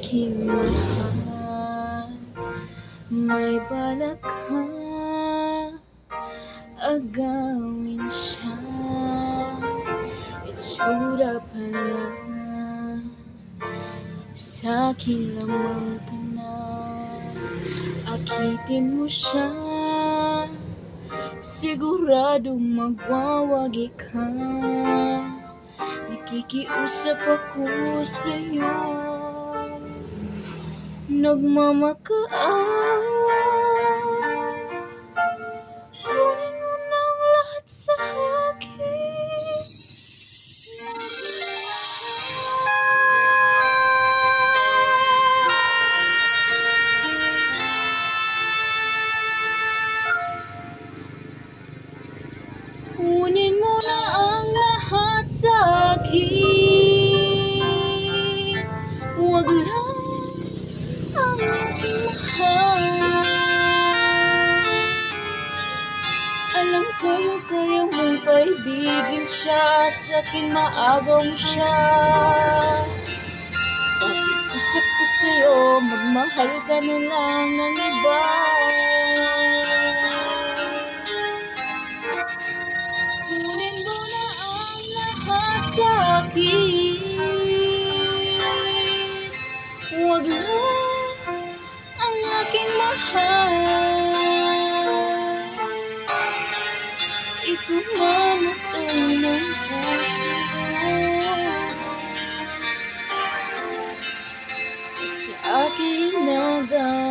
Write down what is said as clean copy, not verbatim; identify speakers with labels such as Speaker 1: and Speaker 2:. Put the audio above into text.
Speaker 1: aking mahal, may balak ka agawin siya. Itsura pa lang, sa'kin lamang ka na. Akitin mo siya, siguradong magwawagi ka. Nakikiusap ako sa'yo, nagmamakaawa. Kunin mo ng lahat sa akin. Kunin mo na ang lahat sa akin. Huwag lang ang aking mahal. Alam ko kaya mong paibigin siya, sa'kin maagaw mo siya. Pakiusap ko sa'yo, magmahal ka na lang ng iba. Kunin mo na ang lahat sa akin. Huwag lang ang aking mahal. Ito mamatay ng puso ko. At sa akin nagagawa.